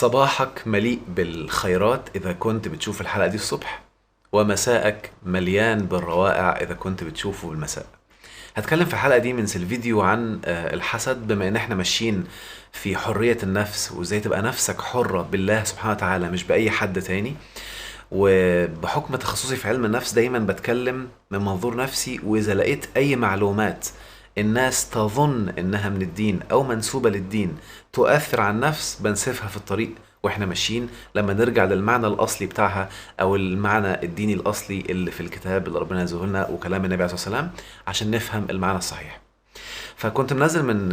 صباحك مليء بالخيرات إذا كنت بتشوف الحلقة دي الصبح، ومساءك مليان بالروائع إذا كنت بتشوفه بالمساء. هتكلم في الحلقة دي من الفيديو عن الحسد، بما إن احنا ماشيين في حرية النفس وإزاي تبقى نفسك حرة بالله سبحانه وتعالى مش بأي حد تاني. وبحكم تخصصي في علم النفس دايما بتكلم من منظور نفسي، وإذا لقيت أي معلومات الناس تظن إنها من الدين أو منسوبة للدين تؤثر على النفس بنسفها في الطريق واحنا ماشيين، لما نرجع للمعنى الأصلي بتاعها أو المعنى الديني الأصلي اللي في الكتاب اللي ربنا نزله لنا وكلام النبي عليه الصلاة والسلام عشان نفهم المعنى الصحيح. فكنت منزل من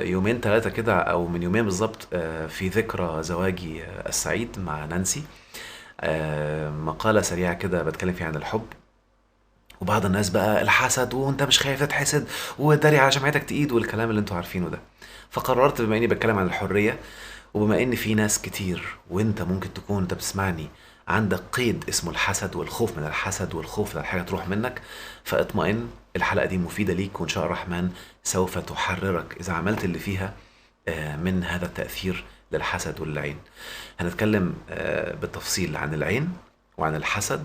يومين ثلاثة كده أو من يومين بالظبط في ذكرى زواجي السعيد مع نانسي، مقالة سريعة كده بتكلم فيها عن الحب. وبعض الناس بقى الحسد وانت مش خايف تتحسد وداري على شمعتك تقيد والكلام اللي انتوا عارفينه ده. فقررت بما اني بتكلم عن الحرية، وبما ان في ناس كتير وانت ممكن تكون انت بتسمعني عندك قيد اسمه الحسد والخوف من الحسد والخوف ان الحاجة تروح منك، فاطمئن، الحلقة دي مفيدة ليك وان شاء الرحمن سوف تحررك اذا عملت اللي فيها من هذا التأثير للحسد والعين. هنتكلم بالتفصيل عن العين وعن الحسد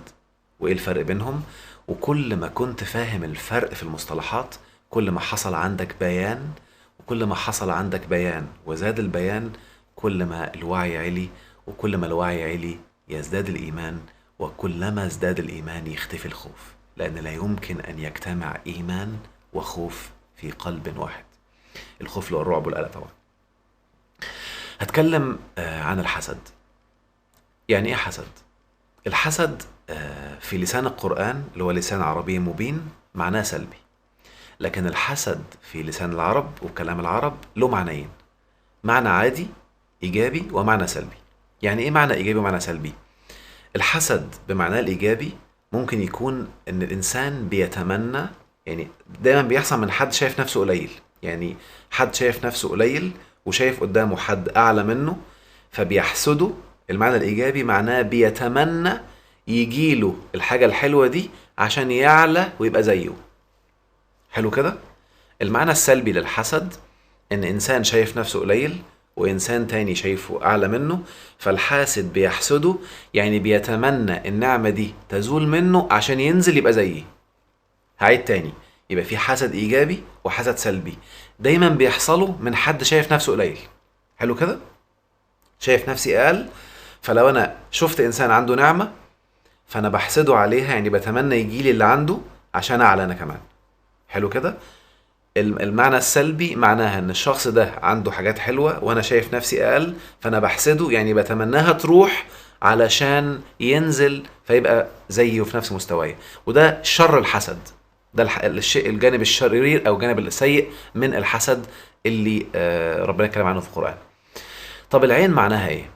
وايه الفرق بينهم، وكل ما كنت فاهم الفرق في المصطلحات كل ما حصل عندك بيان، وكل ما حصل عندك بيان وزاد البيان كل ما الوعي علي، وكل ما الوعي علي يزداد الإيمان، وكلما ازداد الإيمان يختفي الخوف، لأن لا يمكن أن يجتمع إيمان وخوف في قلب واحد. الخوف اللي هو الرعب والقلق طبعا. هتكلم عن الحسد. يعني ايه حسد؟ الحسد في لسان القرآن اللي هو لسان عربي مبين معناه سلبي، لكن الحسد في لسان العرب وكلام العرب له معنيين: معنى عادي إيجابي ومعنى سلبي. يعني إيه معنى إيجابي ومعنى سلبي؟ الحسد بمعناه الإيجابي ممكن يكون إن الإنسان بيتمنى، يعني دايما بيحصل من حد شايف نفسه قليل، يعني حد شايف نفسه قليل وشايف قدامه حد أعلى منه فبيحسده. المعنى الإيجابي معناه بيتمنى يجيله الحاجة الحلوة دي عشان يعلى ويبقى زيه. حلو كده؟ المعنى السلبي للحسد ان انسان شايف نفسه قليل وانسان تاني شايفه اعلى منه، فالحاسد بيحسده، يعني بيتمنى النعمة دي تزول منه عشان ينزل يبقى زيه. هعيد تاني، يبقى في حسد ايجابي وحسد سلبي، دايما بيحصلوا من حد شايف نفسه قليل. حلو كده؟ شايف نفسي اقل، فلو انا شفت انسان عنده نعمة فانا بحسده عليها، يعني بتمنى يجيلي اللي عنده عشان اعلى انا كمان. حلو كده؟ المعنى السلبي معناها ان الشخص ده عنده حاجات حلوة وانا شايف نفسي اقل فانا بحسده، يعني بتمناها تروح علشان ينزل فيبقى زيي في نفس مستواي. وده شر الحسد، ده الشيء الجانب الشرير او الجانب السيء من الحسد اللي ربنا اتكلم عنه في القرآن. طب العين معناها ايه؟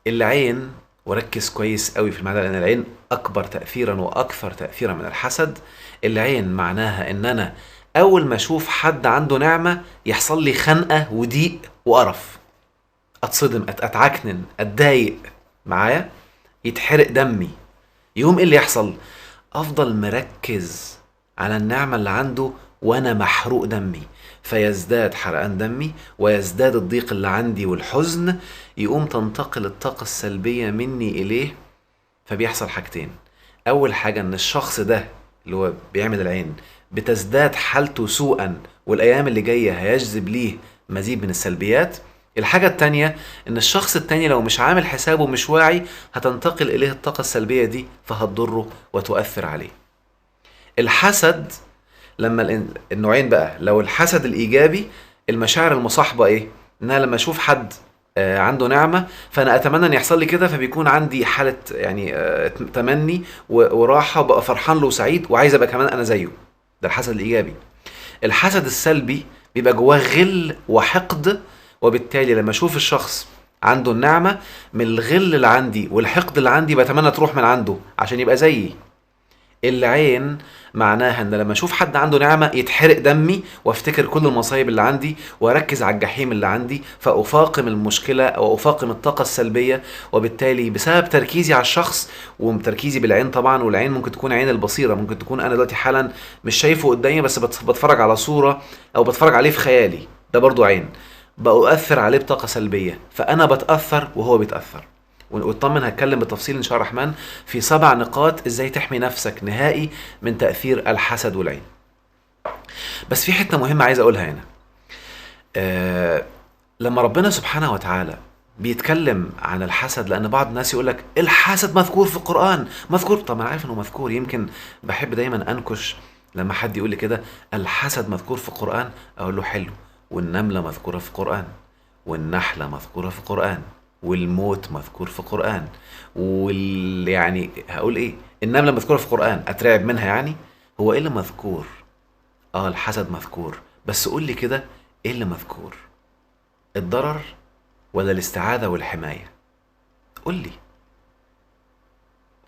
العين، وركز كويس قوي في المعنى لان العين اكبر تأثيرا واكثر تأثيرا من الحسد. العين معناها ان انا اول ما اشوف حد عنده نعمة يحصل لي خنقة وضيق وقرف، اتصدم، اتعكنن، اتضايق معايا، يتحرق دمي. يوم ايه اللي يحصل؟ افضل مركز على النعمة اللي عنده وانا محروق دمي، فيزداد حرقان دمي ويزداد الضيق اللي عندي والحزن، يقوم تنتقل الطاقة السلبية مني اليه. فبيحصل حاجتين: اول حاجة ان الشخص ده اللي هو بيعمل العين بتزداد حالته سوءا، والايام اللي جاية هيجذب ليه مزيد من السلبيات. الحاجة التانية ان الشخص التاني لو مش عامل حسابه مش واعي هتنتقل اليه الطاقة السلبية دي فهتضره وتؤثر عليه. الحسد لما النوعين بقى، لو الحسد الايجابي المشاعر المصاحبة ايه؟ ان انا لما اشوف حد عنده نعمة فانا اتمنى ان يحصل لي كده، فبيكون عندي حالة يعني تمني وراحة، بقى فرحان له وسعيد وعايز ابقى كمان انا زيه. ده الحسد الايجابي. الحسد السلبي بيبقى جواه غل وحقد، وبالتالي لما اشوف الشخص عنده النعمة من الغل اللي عندي والحقد اللي عندي بتمنى تروح من عنده عشان يبقى زيي. العين معناها ان لما اشوف حد عنده نعمة يتحرق دمي وافتكر كل المصايب اللي عندي واركز على الجحيم اللي عندي، فافاقم المشكلة او افاقم الطاقة السلبية. وبالتالي بسبب تركيزي على الشخص وتركيزي بالعين طبعا، والعين ممكن تكون عين البصيرة، ممكن تكون انا دلوقتي حالا مش شايفه قدامي بس بتفرج على صورة او بتفرج عليه في خيالي، ده برضو عين. بأؤثر عليه بطاقة سلبية، فأنا بتأثر وهو بيتأثر. واطمن، هتكلم بالتفصيل إن شاء الله الرحمن في 7 نقاط إزاي تحمي نفسك نهائي من تأثير الحسد والعين. بس في حتة مهمة عايز أقولها هنا. لما ربنا سبحانه وتعالى بيتكلم عن الحسد، لأن بعض الناس يقولك الحسد مذكور في القرآن، مذكور. طب أنا عارف إنه مذكور، يمكن بحب دايما أنكش لما حد يقول لي كده الحسد مذكور في القرآن، أقول له حلو، والنملة مذكورة في القرآن، والنحلة مذكورة في القرآن، والموت مذكور في القرآن، يعني هقول إيه، النملة مذكورة في القرآن أترعب منها يعني؟ هو إيه اللي مذكور؟ الحسد مذكور، بس قول لي كده إيه اللي مذكور؟ الضرر ولا الاستعاذة والحماية؟ قول لي،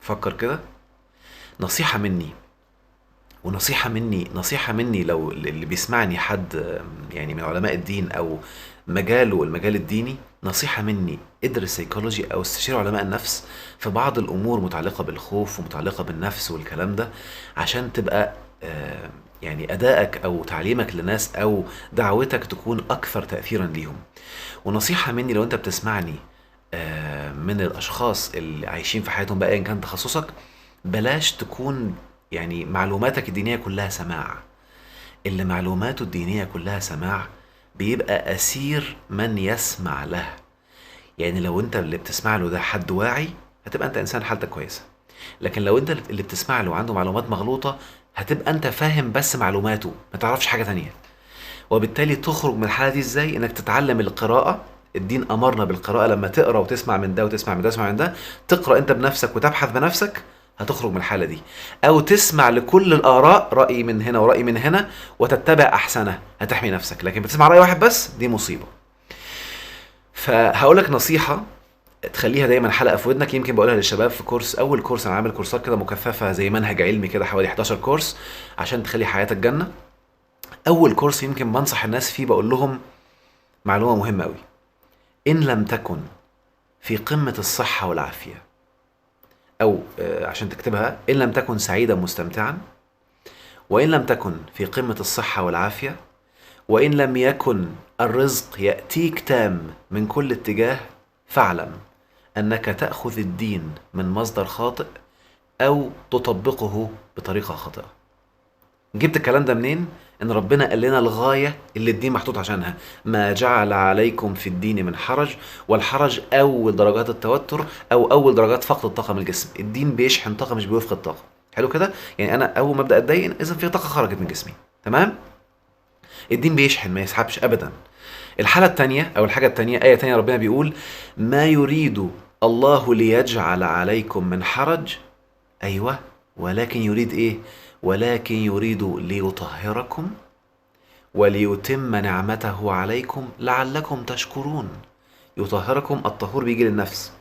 فكر كده. نصيحة مني، نصيحة مني لو اللي بيسمعني حد يعني من علماء الدين أو مجاله المجال الديني، نصيحة مني ادرس سيكولوجي أو استشير علماء النفس في بعض الأمور متعلقة بالخوف ومتعلقة بالنفس والكلام ده، عشان تبقى يعني أدائك أو تعليمك للناس أو دعوتك تكون أكثر تأثيرا ليهم. ونصيحة مني لو أنت بتسمعني من الأشخاص اللي عايشين في حياتهم بقى إن كان تخصصك، بلاش تكون يعني معلوماتك الدينية كلها سماع. اللي معلوماته الدينية كلها سماع بيبقى أسير من يسمع له. يعني لو أنت اللي بتسمع له ده حد واعي، هتبقى أنت إنسان حالتك كويسة. لكن لو أنت اللي بتسمع له عنده معلومات مغلوطة، هتبقى أنت فاهم بس معلوماته، ما تعرفش حاجة تانية. وبالتالي تخرج من الحالة دي إزاي؟ إنك تتعلم القراءة. الدين أمرنا بالقراءة، لما تقرأ وتسمع من ده وتسمع من ده وتسمع من ده، تقرأ أنت بنفسك وتبحث بنفسك، هتخرج من الحالة دي. أو تسمع لكل الآراء، رأي من هنا ورأي من هنا، وتتبع أحسنه، هتحمي نفسك. لكن بتسمع رأي واحد بس، دي مصيبة. فهقولك نصيحة تخليها دايما حلقة في ودنك، يمكن بقولها للشباب في كورس، أول كورس أنا عامل كورسات كده مكثفة زي منهج علمي كده، حوالي 11 كورس عشان تخلي حياتك جنة. أول كورس يمكن بنصح الناس فيه، بقول لهم معلومة مهمة أوي: إن لم تكن في قمة الصحة والعافية، أو عشان تكتبها، إن لم تكن سعيدا مستمتعا، وإن لم تكن في قمة الصحة والعافية، وإن لم يكن الرزق يأتيك تام من كل اتجاه، فاعلم أنك تأخذ الدين من مصدر خاطئ أو تطبقه بطريقة خاطئة. جبت الكلام ده منين؟ ان ربنا قال لنا الغاية اللي الدين محطوط عشانها: ما جعل عليكم في الدين من حرج. والحرج اول درجات التوتر او اول درجات فقد الطاقة من الجسم. الدين بيشحن طاقة مش بيفقد طاقة. حلو كده؟ يعني انا اول ما ابدا اتضايق، اذا في طاقة خرجت من جسمي. تمام؟ الدين بيشحن، ما يسحبش ابدا. الحالة التانية او الحاجة التانية، آية تانية ربنا بيقول: ما يريد الله ليجعل عليكم من حرج. ايوه، ولكن يريد ايه؟ ولكن يريد ليطهركم وليتم نعمته عليكم لعلكم تشكرون. يطهركم، الطهور بيجي للنفس،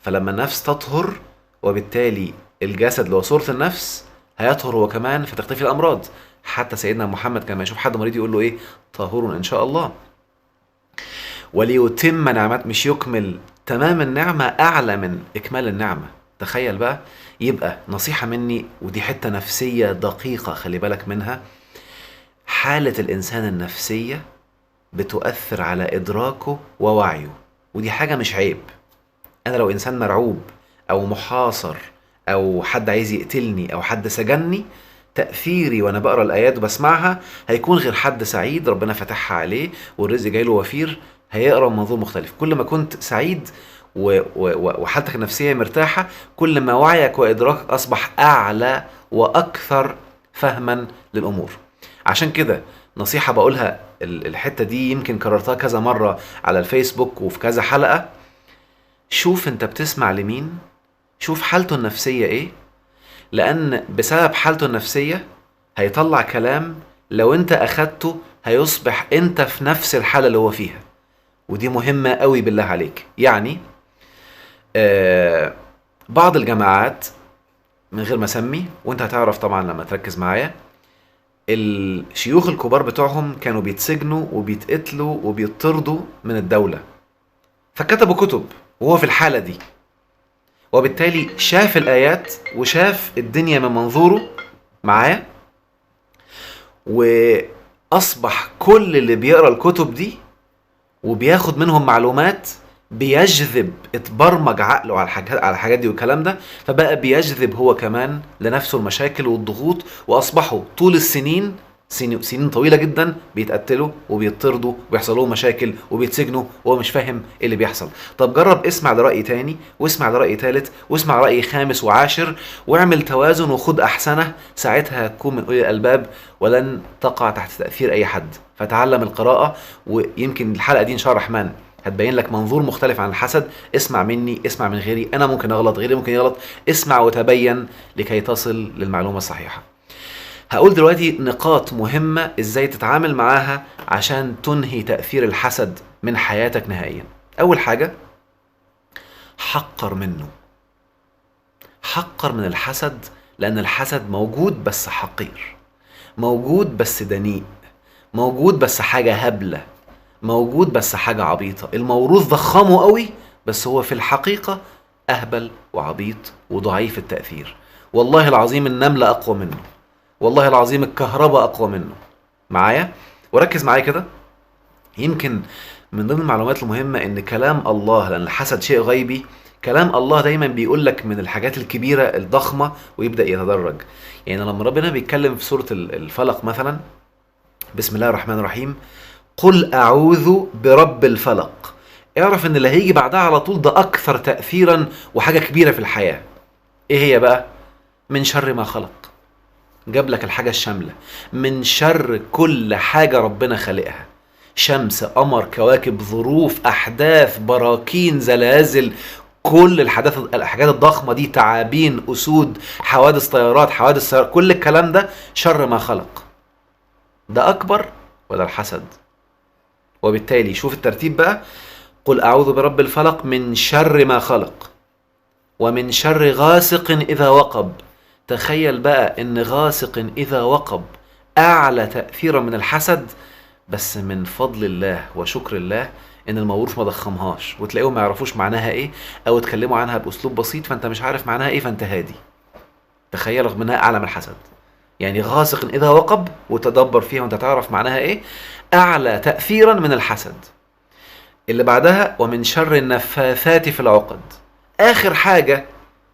فلما النفس تطهر وبالتالي الجسد اللي هو صورة النفس هيطهر هو كمان، فتختفي الأمراض. حتى سيدنا محمد كان يشوف حد مريض يقول له ايه؟ طهور إن شاء الله. وليتم نعمته، مش يكمل، تمام النعمة أعلى من إكمال النعمة. تخيل بقى. يبقى نصيحة مني، ودي حتة نفسية دقيقة خلي بالك منها: حالة الإنسان النفسية بتؤثر على إدراكه ووعيه، ودي حاجة مش عيب. أنا لو إنسان مرعوب أو محاصر أو حد عايز يقتلني أو حد سجني، تأثيري وأنا بقرأ الآيات وبسمعها هيكون غير حد سعيد ربنا فتحها عليه والرزق جايله وفير، هيقرأ منظور مختلف. كل ما كنت سعيد وحالتك النفسية مرتاحة، كل ما وعيك وإدراكك أصبح أعلى وأكثر فهما للأمور. عشان كده نصيحة بقولها، الحتة دي يمكن كررتها كذا مرة على الفيسبوك وفي كذا حلقة: شوف انت بتسمع لمين، شوف حالته النفسية ايه، لأن بسبب حالته النفسية هيطلع كلام لو انت أخدته هيصبح انت في نفس الحالة اللي هو فيها. ودي مهمة قوي بالله عليك. يعني بعض الجماعات، من غير ما اسمي وانت هتعرف طبعا لما تركز معايا، الشيوخ الكبار بتوعهم كانوا بيتسجنوا وبيتقتلوا وبيطردوا من الدولة، فكتبوا كتب وهو في الحالة دي، وبالتالي شاف الآيات وشاف الدنيا من منظوره معايا، وأصبح كل اللي بيقرأ الكتب دي وبياخد منهم معلومات، بيجذب، اتبرمج عقله على الحاجات دي والكلام ده، فبقى بيجذب هو كمان لنفسه المشاكل والضغوط، واصبحوا طول السنين، سنين طويلة جدا بيتقتلوا وبيطردوا وبيحصل لهم مشاكل وبيتسجنوا وهو مش فاهم ايه اللي بيحصل. طب جرب اسمع لرأي تاني، واسمع لرأي تالت، واسمع رأي خامس وعاشر، واعمل توازن وخد أحسنه، ساعتها هتكون من أولي الألباب ولن تقع تحت تأثير أي حد. فتعلم القراءة، ويمكن الحلقة دي إن شاء الله الرحمن هتبين لك منظور مختلف عن الحسد. اسمع مني، اسمع من غيري، أنا ممكن أغلط، غيري ممكن يغلط، اسمع وتبين لكي تصل للمعلومة الصحيحة. هقول دلوقتي نقاط مهمة ازاي تتعامل معاها عشان تنهي تأثير الحسد من حياتك نهائيا. أول حاجة، حقر منه، حقر من الحسد، لأن الحسد موجود بس حقير، موجود بس دنيء، موجود بس حاجة هبلة، موجود بس حاجة عبيطة. الموروث ضخمه قوي، بس هو في الحقيقة أهبل وعبيط وضعيف التأثير. والله العظيم النملة أقوى منه، والله العظيم الكهرباء أقوى منه. معايا؟ وركز معايا كده. يمكن من ضمن المعلومات المهمة إن كلام الله، لأن الحسد شيء غيبي، كلام الله دايما بيقول لك من الحاجات الكبيرة الضخمة ويبدأ يتدرج. يعني لما ربنا بيتكلم في سورة الفلق مثلا، بسم الله الرحمن الرحيم، قل أعوذ برب الفلق، اعرف إن اللي هيجي بعدها على طول ده أكثر تأثيرا وحاجة كبيرة في الحياة. إيه هي بقى؟ من شر ما خلق. جاب لك الحاجة الشاملة، من شر كل حاجة ربنا خلقها، شمس، قمر، كواكب، ظروف، أحداث، براكين، زلازل، كل الحاجات الضخمة دي، تعابين، أسود، حوادث طيارات، حوادث سيارات، كل الكلام ده شر ما خلق. ده أكبر ولا الحسد؟ وبالتالي شوف الترتيب بقى، قل أعوذ برب الفلق من شر ما خلق، ومن شر غاسق إذا وقب. تخيل بقى ان غاسق اذا وقب اعلى تأثيرا من الحسد، بس من فضل الله وشكر الله ان الموروث ما ضخمهاش وتلاقيهم ما يعرفوش معناها ايه، او اتكلموا عنها باسلوب بسيط فانت مش عارف معناها ايه فانت هادي. تخيل رغم انها اعلى من الحسد. يعني غاسق اذا وقب، وتدبر فيها وانت تعرف معناها ايه، اعلى تأثيرا من الحسد. اللي بعدها ومن شر النفاثات في العقد، اخر حاجة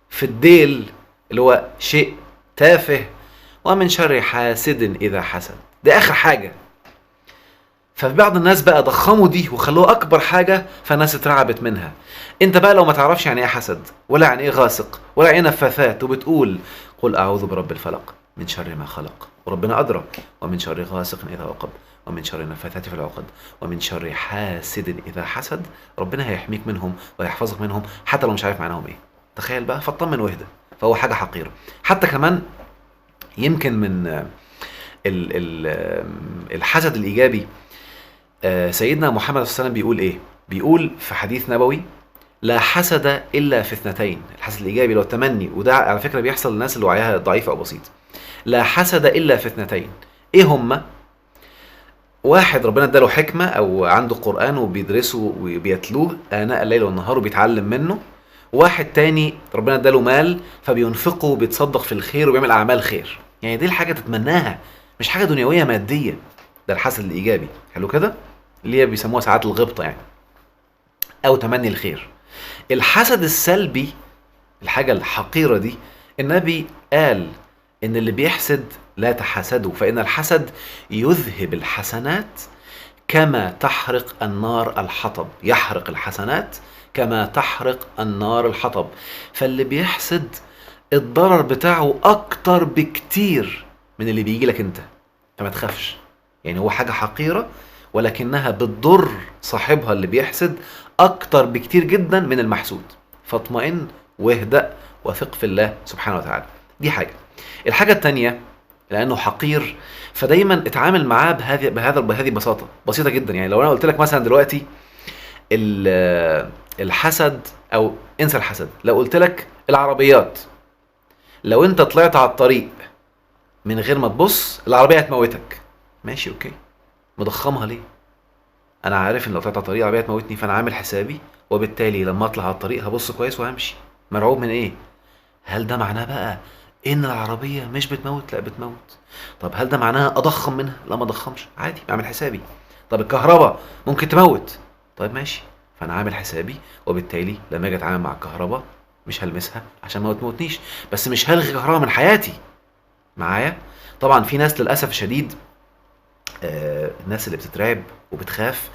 في الديل اللي هو شيء تافه، ومن شر حاسد إذا حسد، ده آخر حاجة. فبعض الناس بقى ضخموا دي وخلوها أكبر حاجة، فالناس اترعبت منها. انت بقى لو ما تعرفش يعني ايه حسد، ولا يعني ايه غاسق، ولا يعني ايه نفاثات، وبتقول قل أعوذ برب الفلق من شر ما خلق، وربنا أدرى، ومن شر غاسق إذا وقب، ومن شر النفاثات في العقد، ومن شر حاسد إذا حسد، ربنا هيحميك منهم ويحفظك منهم حتى لو مش عارف معناهم ايه. تخيل بقى، فاطمن واهدى. فهو حاجة حقيرة. حتى كمان يمكن من الحسد الإيجابي، سيدنا محمد صلى الله عليه وسلم بيقول ايه؟ بيقول في حديث نبوي: لا حسد إلا في اثنتين. الحسد الإيجابي اللي هو التمني، وده على فكرة بيحصل للناس اللي وعيها ضعيف أو بسيط. لا حسد إلا في اثنتين. ايه هما؟ واحد ربنا اداله حكمة أو عنده قرآن وبيدرسه وبيتلوه آناء الليل والنهار وبيتعلم منه. واحد تاني ربنا اداله مال فبينفقه وبيتصدق في الخير وبيعمل اعمال خير. يعني دي الحاجه تتمناها، مش حاجه دنيويه ماديه. ده الحسد الايجابي. حلو كده، اللي هي بيسموها ساعات الغبطه يعني، او تمني الخير. الحسد السلبي، الحاجه الحقيره دي، النبي قال ان اللي بيحسد لا تحسدوا، فان الحسد يذهب الحسنات كما تحرق النار الحطب. يحرق الحسنات كما تحرق النار الحطب. فاللي بيحسد الضرر بتاعه اكتر بكتير من اللي بيجي لك انت، فما تخافش. يعني هو حاجة حقيرة ولكنها بتضر صاحبها اللي بيحسد اكتر بكتير جدا من المحسود. فاطمئن واهدأ وثق في الله سبحانه وتعالى. دي حاجة. الحاجة التانية، لانه حقير فدايما اتعامل معاه بهذه بساطة بسيطة جدا. يعني لو انا قلت لك مثلا دلوقتي الحسد، او انسى الحسد، لو قلت لك العربيات، لو انت طلعت على الطريق من غير ما تبص العربية هتموتك، ماشي اوكي، مضخمها ليه؟ انا عارف ان لو طلعت على الطريق العربية هتموتني، فانا عامل حسابي، وبالتالي لما اطلع على الطريق هبص كويس وهمشي. مرعوب من ايه؟ هل ده معناه بقى ان العربية مش بتموت؟ لا بتموت. طب هل ده معناه اضخم منها؟ لا ما اضخمش، عادي بعمل حسابي. طب الكهرباء ممكن تموت؟ طيب ماشي، فانا عامل حسابي، وبالتالي لما اجي اتعامل مع الكهرباء مش هلمسها عشان ما تموتنيش، بس مش هلغي الكهرباء من حياتي. معايا؟ طبعا في ناس للاسف الشديد، الناس اللي بتترعب وبتخاف،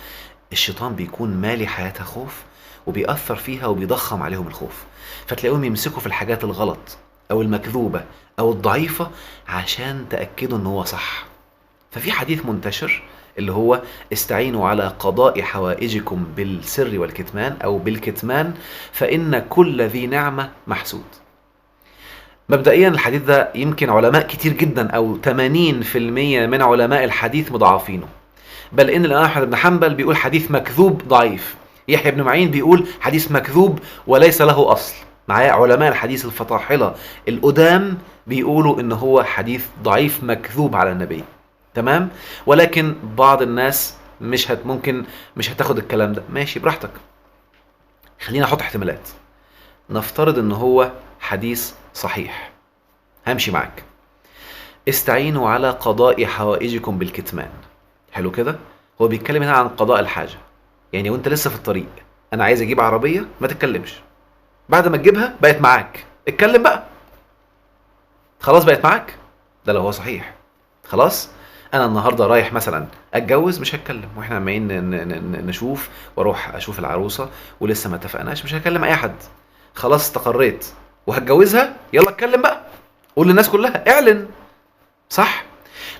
الشيطان بيكون مالي حياتها خوف، وبيأثر فيها وبيضخم عليهم الخوف، فتلاقيهم يمسكوا في الحاجات الغلط او المكذوبة او الضعيفة عشان تأكدوا ان هو صح. ففي حديث منتشر اللي هو استعينوا على قضاء حوائجكم بالسر والكتمان او بالكتمان فإن كل ذي نعمة محسود. مبدئيا الحديث ده يمكن علماء كتير جدا او 80% من علماء الحديث مضاعفينه، بل ان الامام احمد بن حنبل بيقول حديث مكذوب ضعيف، يحيى بن معين بيقول حديث مكذوب وليس له اصل. معايا؟ علماء الحديث الفطاحلة القدام بيقولوا ان هو حديث ضعيف مكذوب على النبي. تمام؟ ولكن بعض الناس ممكن مش هتاخد الكلام ده. ماشي، براحتك. خلينا احط احتمالات. نفترض ان هو حديث صحيح، همشي معاك. استعينوا على قضاء حوائجكم بالكتمان. حلو كده؟ هو بيتكلم هنا عن قضاء الحاجة. يعني وانت لسه في الطريق، انا عايز اجيب عربية، ما تتكلمش. بعد ما تجيبها بقت معاك، اتكلم بقى. خلاص بقت معاك. ده لو هو صحيح. خلاص؟ انا النهارده رايح مثلا اتجوز، مش هتكلم واحنا عمالين نشوف، واروح اشوف العروسه ولسه ما اتفقناش، مش هكلم اي حد. خلاص استقريت وهتجوزها، يلا اتكلم بقى، قول للناس كلها، اعلن. صح؟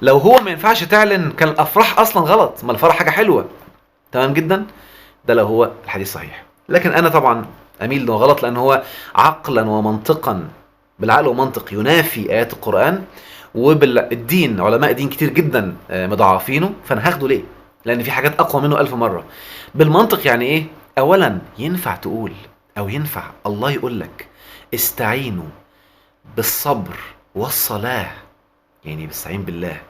لو هو ما ينفعش تعلن كان الافراح اصلا غلط، ما الفرح حاجه حلوه. تمام جدا. ده لو هو الحديث صحيح. لكن انا طبعا اميل انه غلط، لان هو عقلا ومنطقا، بالعقل ومنطق ينافي ايات القران، وبالدين علماء دين كتير جدا مضاعفينه، فانا هاخده ليه؟ لان في حاجات اقوى منه 1000 مره. بالمنطق يعني ايه؟ اولا ينفع تقول، او ينفع الله يقول لك استعينوا بالصبر والصلاه، يعني بستعين بالله.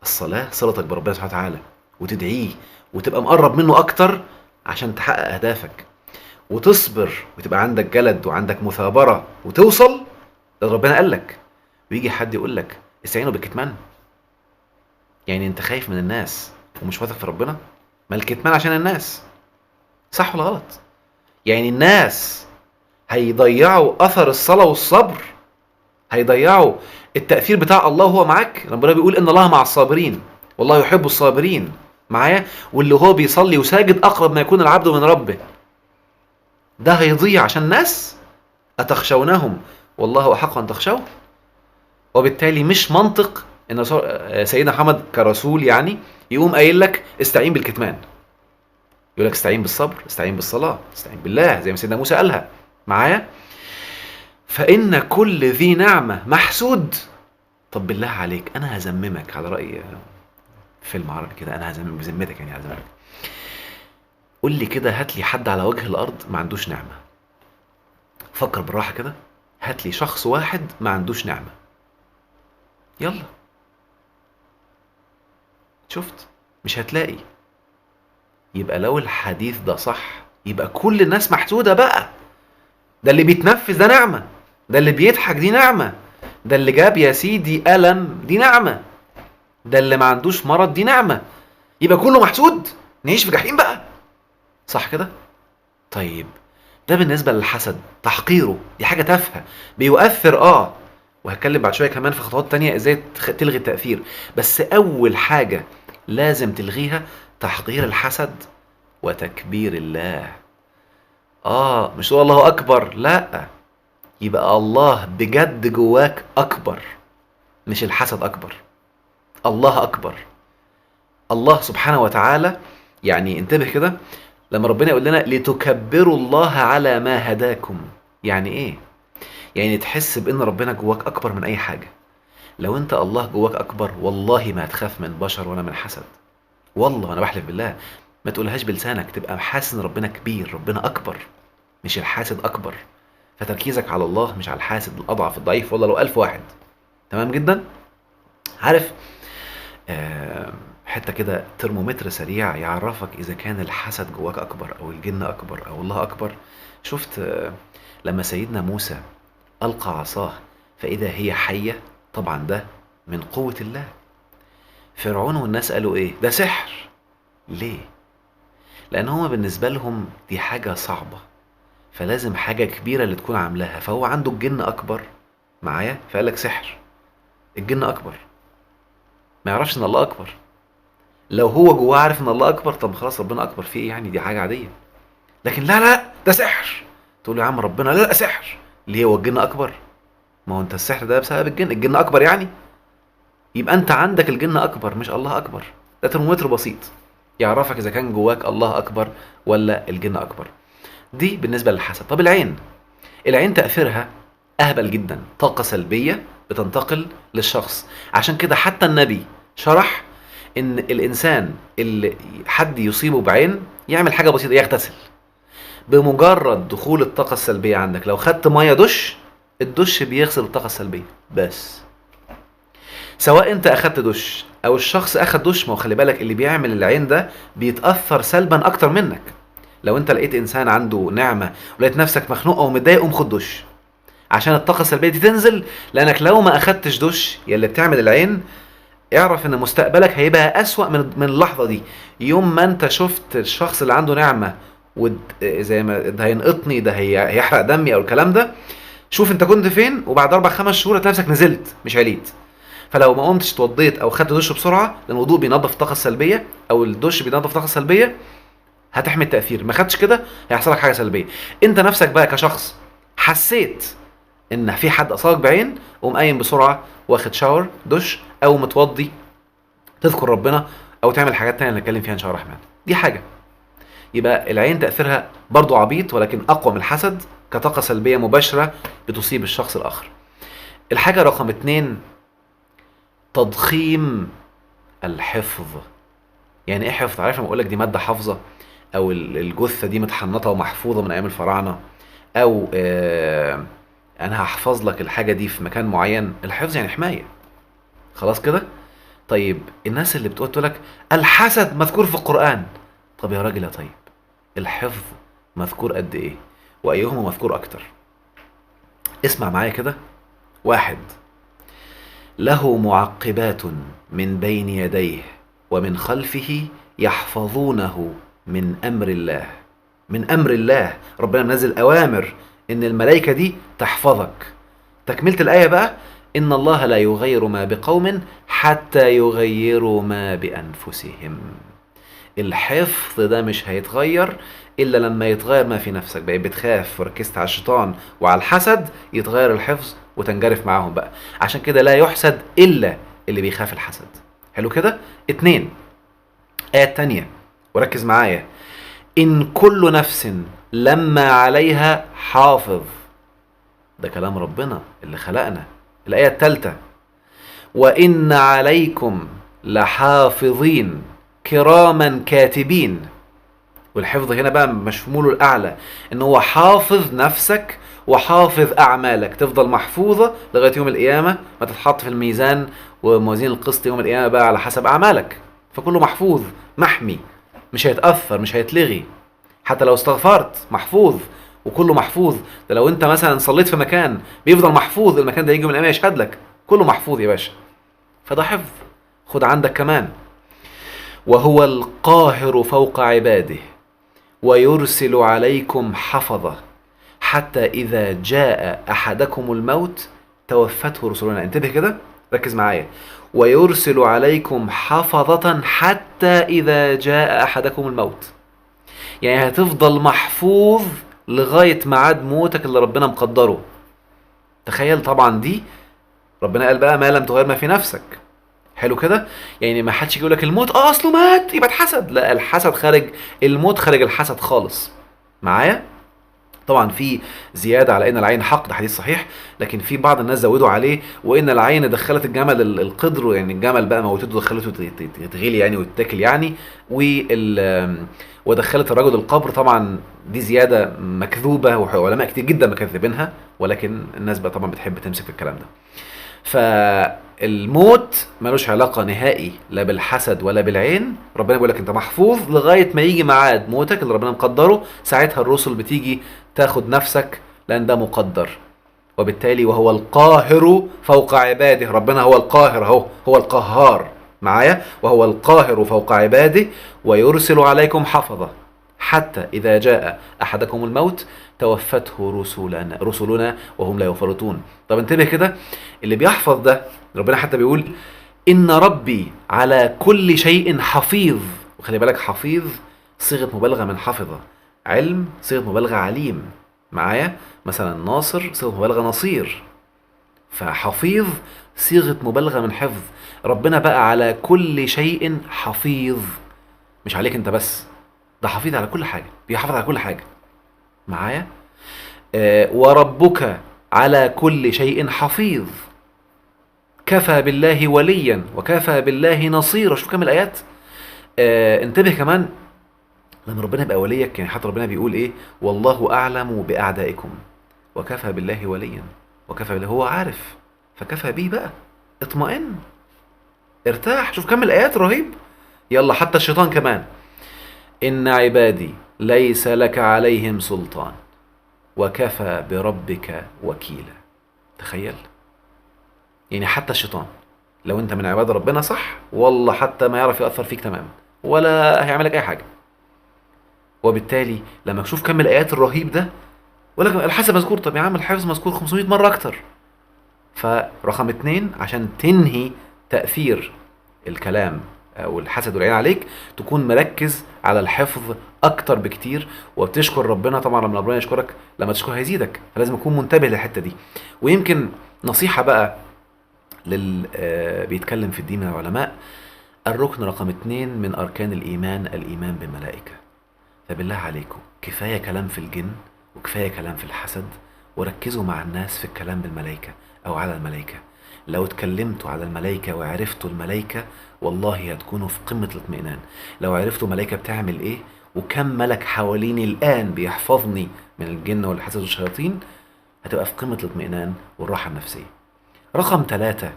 الصلاة صلتك بربنا سبحانه وتعالى، وتدعيه وتبقى مقرب منه أكتر عشان تحقق أهدافك، وتصبر وتبقى عندك جلد وعندك مثابرة وتوصل اللي ربنا قال لك. ويجي حد يقول لك استعينوا بالكتمان، يعني أنت خايف من الناس ومش واثق في ربنا؟ ما الكتمان عشان الناس. صح ولا غلط؟ يعني الناس هيضيعوا أثر الصلاة والصبر، هيضيعوا التأثير بتاع الله وهو معاك. ربنا بيقول إن الله مع الصابرين والله يحب الصابرين. معايا؟ واللي هو بيصلي وساجد أقرب ما يكون العبد من ربه، ده هيضيع عشان ناس؟ أتخشونهم والله أحق أن تخشوه. وبالتالي مش منطق إن سيدنا محمد كرسول يعني يقوم قايل لك استعين بالكتمان، يقول لك استعين بالصبر، استعين بالصلاة، استعين بالله زي ما سيدنا موسى قالها. معايا؟ فإن كل ذي نعمة محسود. طب بالله عليك، أنا هزممك على رأي فيلم عربي كده، أنا هزممك بذمتك، يعني هزممك. قول لي كده، هات لي حد على وجه الأرض ما عندوش نعمة. فكر بالراحة كده، هات لي شخص واحد ما عندوش نعمة. يلا. شفت؟ مش هتلاقي. يبقى لو الحديث ده صح، يبقى كل الناس محسودة بقى. ده اللي بيتنفس ده نعمة، ده اللي بيضحك دي نعمة، ده اللي جاب يا سيدي ألم دي نعمة، ده اللي ما عندوش مرض دي نعمة. يبقى كله محسود، نعيش في جحيم بقى. صح كده؟ طيب ده بالنسبة للحسد، تحقيره دي حاجة تافهة، بيؤثر وهتكلم بعد شوية كمان في خطوات تانية ازاي تلغي التأثير. بس أول حاجة لازم تلغيها تحقير الحسد وتكبير الله. مش تقول الله أكبر، لا، يبقى الله بجد جواك أكبر، مش الحسد أكبر. الله أكبر. الله سبحانه وتعالى، يعني انتبه كده، لما ربنا يقول لنا لتكبروا الله على ما هداكم، يعني ايه؟ يعني تحس بان ربنا جواك اكبر من اي حاجة. لو انت الله جواك اكبر، والله ما هتخاف من بشر ولا من حسد. والله انا بحلف بالله. ما تقولهاش بلسانك، تبقى حاسس ان ربنا كبير، ربنا اكبر، مش الحاسد اكبر. فتركيزك على الله مش على الحاسد الاضعف الضعيف، والله لو 1000 واحد. تمام جدا. عارف حتى كده ترمومتر سريع يعرفك اذا كان الحسد جواك اكبر او الجن اكبر او الله اكبر. شفت لما سيدنا موسى القى عصاه فاذا هي حية، طبعا ده من قوة الله. فرعون والناس قالوا ايه؟ ده سحر. ليه؟ لان هما بالنسبة لهم دي حاجة صعبة، فلازم حاجة كبيرة اللي تكون عاملاها، فهو عنده الجن اكبر معايا، فقال لك سحر. الجن اكبر، ما يعرفش ان الله اكبر. لو هو جواه عارف ان الله اكبر، طب خلاص ربنا اكبر فيه ايه يعني، دي حاجة عادية. لكن لا لا ده سحر، تقول له يا عم ربنا لا لا سحر، ليه هو الجن اكبر؟ ما هو انت السحر ده بسبب الجن اكبر يعني، يبقى انت عندك الجن اكبر مش الله اكبر. ده ترمومتر بسيط يعرفك اذا كان جواك الله اكبر ولا الجن اكبر. دي بالنسبه للحسد. طب العين، العين تاثيرها اهبل جدا، طاقه سلبيه بتنتقل للشخص. عشان كده حتى النبي شرح ان الانسان اللي حد يصيبه بعين يعمل حاجه بسيطه، يغتسل. بمجرد دخول الطاقه السلبيه عندك، لو خدت ميه دش، الدش بيغسل الطاقه السلبيه بس. سواء انت اخدت دش او الشخص اخد دش، ما هو خلي بالك اللي بيعمل العين ده بيتاثر سلبا اكتر منك. لو انت لقيت انسان عنده نعمه ولقيت نفسك مخنوق او متضايق، قوم خد دش عشان الطاقه السلبيه دي تنزل. لانك لو ما اخدتش دش يا اللي بتعمل العين، اعرف ان مستقبلك هيبقى اسوأ من اللحظه دي. يوم ما انت شفت الشخص اللي عنده نعمه زي ما ده هينقطني، ده هيحرق دمي او الكلام ده، شوف انت كنت فين، وبعد 4 5 شهور هتلاقي نفسك نزلت مش عليت. فلو ما قمتش اتوضيت او خدت دش بسرعه، لان الوضوء بينظف الطاقه السلبيه او الدش بينظف الطاقه السلبيه، هتحمي التاثير. ما خدتش كده هيحصل لك حاجه سلبيه. انت نفسك بقى كشخص حسيت ان في حد اصابك بعين، قوم قايم بسرعه واخد شاور دش او متوضي، تذكر ربنا او تعمل حاجات تانية اللي نتكلم فيها ان شاء الله الرحمن. دي حاجه. يبقى العين تاثيرها برضو عبيط، ولكن اقوى من الحسد كطاقه سلبيه مباشره بتصيب الشخص الاخر. الحاجه رقم 2، تضخيم الحفظ. يعني ايه حفظ؟ عارف لما اقول لك دي ماده حافظه، او الجثه دي متحنطه ومحفوظه من ايام الفراعنه، او انا هحفظ لك الحاجه دي في مكان معين. الحفظ يعني حمايه، خلاص كده. طيب الناس اللي بتقول لك الحسد مذكور في القران، طب يا راجل يا طيب، الحفظ مذكور قد ايه وايهما مذكور اكتر؟ اسمع معايا كده. 1، له معقبات من بين يديه ومن خلفه يحفظونه من أمر الله. من أمر الله، ربنا منزل أوامر إن الملائكة دي تحفظك. تكملة الآية بقى، إن الله لا يغير ما بقوم حتى يغيروا ما بأنفسهم. الحفظ ده مش هيتغير إلا لما يتغير ما في نفسك. بقى بتخاف وركزت على الشيطان وعلى الحسد، يتغير الحفظ وتنجرف معاهم بقى. عشان كده لا يحسد إلا اللي بيخاف الحسد. حلو كده. 2، آية تانية وركز معايا، إن كل نفس لما عليها حافظ. ده كلام ربنا اللي خلقنا. الآية الثالثة، وإن عليكم لحافظين كراما كاتبين. والحفظ هنا بقى مشموله الأعلى، إن هو حافظ نفسك وحافظ أعمالك، تفضل محفوظة لغاية يوم القيامة، ما تتحط في الميزان وموازين القسط يوم القيامة بقى على حسب أعمالك. فكله محفوظ محمي، مش هيتأثر مش هيتلغي. حتى لو استغفرت محفوظ، وكله محفوظ. ده لو انت مثلا صليت في مكان بيفضل محفوظ، المكان ده يجي من القيامة يشهد لك، كله محفوظ يا باشا. فده حفظ. خد عندك كمان، وهو القاهر فوق عباده ويرسل عليكم حفظة حتى إذا جاء أحدكم الموت توفته رسلنا. انتبه كده، ركز معايا. ويرسل عليكم حفظة حتى إذا جاء أحدكم الموت. يعني هتفضل محفوظ لغاية ميعاد موتك اللي ربنا مقدره. تخيل طبعا دي، ربنا قال بقى ما لم تغير ما في نفسك. حلو كده. يعني ما حدش يقول لك الموت اصله مات يبقى اتحسد، لا، الحسد خارج، الموت خارج الحسد خالص. معايا؟ طبعا في زياده على ان العين حق، ده حديث صحيح، لكن في بعض الناس زودوا عليه، وان العين دخلت الجمل القدر، يعني الجمل بقى موتته دخلته تتغلي يعني وتتاكل يعني، ودخلت الرجل القبر. طبعا دي زياده مكذوبه وعلماء كتير جدا مكذبينها، ولكن الناس بقى طبعا بتحب تمسك في الكلام ده. فالموت ملوش علاقه نهائي لا بالحسد ولا بالعين. ربنا بيقول لك انت محفوظ لغايه ما يجي ميعاد موتك اللي ربنا مقدره، ساعتها الرسل بتيجي تاخد نفسك، لان ده مقدر. وبالتالي وهو القاهر فوق عباده، ربنا هو القاهر اهو، هو القهار. معايا؟ وهو القاهر فوق عباده ويرسل عليكم حفظه. حتى إذا جاء أحدكم الموت توفته رسلنا وهم لا يفرطون. طب انتبه كده، اللي بيحفظ ده ربنا حتى بيقول إن ربي على كل شيء حفيظ. وخلي بالك حفيظ صيغة مبالغة من حفظة، علم صيغة مبالغة عليم، معايا؟ مثلا ناصر صيغة مبالغة نصير، فحفيظ صيغة مبالغة من حفظ. ربنا بقى على كل شيء حفيظ، مش عليك انت بس، ده حفيظ على كل حاجة، بيحافظ على كل حاجة، معايا؟ وربك على كل شيء حفيظ، كفى بالله وليا وكفى بالله نصيرا. شوف كم الآيات. انتبه كمان لما ربنا يبقى وليك، يعني حتى ربنا بيقول ايه؟ والله أعلم بأعدائكم وكفى بالله وليا وكفى بالله، هو عارف فكفى به بقى، اطمئن ارتاح. شوف كم الآيات رهيب. يلا حتى الشيطان كمان، إن عبادي ليس لك عليهم سلطان وكفى بربك وكيلا. تخيل، يعني حتى الشيطان لو انت من عباد ربنا صح، والله حتى ما يعرف يأثر فيك تماما ولا هيعملك اي حاجة. وبالتالي لما تشوف كم الآيات الرهيب ده، ولكن الحسد مذكور، طب يا عم الحفظ مذكور 500 مرة أكتر. فرقم 2 عشان تنهي تأثير الكلام أو الحسد والعين عليك، تكون مركز على الحفظ أكتر بكتير، وبتشكر ربنا. طبعا لما ربنا يشكرك، لما تشكر هيزيدك، فلازم أكون منتبه للحتة دي. ويمكن نصيحة بقى بيتكلم في الدين من العلماء، الركن رقم 2 من أركان الإيمان الإيمان بالملائكة. فبالله عليكم كفاية كلام في الجن وكفاية كلام في الحسد، وركزوا مع الناس في الكلام بالملائكة أو على الملائكة. لو اتكلمتوا على الملائكة وعرفتوا الملائكة، والله هتكونوا في قمة الاطمئنان. لو عرفتوا ملائكة بتعمل ايه وكم ملك حواليني الآن بيحفظني من الجن والحسد والشياطين، هتبقى في قمة الاطمئنان والراحة النفسية. رقم 3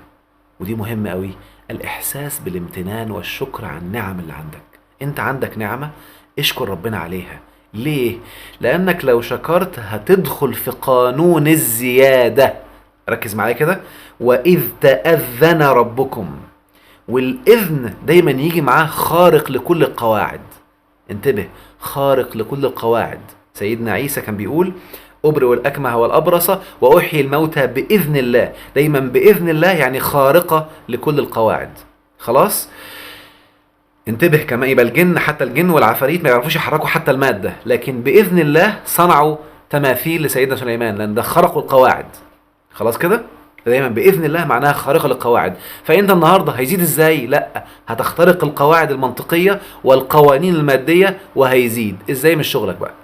ودي مهمة قوي، الإحساس بالامتنان والشكر على النعم اللي عندك. انت عندك نعمة، اشكر ربنا عليها. ليه؟ لأنك لو شكرت هتدخل في قانون الزيادة. ركز معايا كده، وإذ تأذن ربكم، والإذن دايما يجي معاه خارق لكل القواعد. انتبه، خارق لكل القواعد. سيدنا عيسى كان بيقول أبرئ الأكمه والأبرص وأحيي الموتى بإذن الله. دايما بإذن الله يعني خارقة لكل القواعد. خلاص؟ انتبه كمان، يبقى الجن، حتى الجن والعفاريت ما يعرفوش يحركوا حتى المادة، لكن بإذن الله صنعوا تماثيل لسيدنا سليمان لأن ده خرقوا القواعد. خلاص كده؟ دايما بإذن الله معناها خارقة للقواعد. فأنت النهاردة هيزيد ازاي؟ لا، هتخترق القواعد المنطقية والقوانين المادية وهيزيد. ازاي؟ مش شغلك بقى.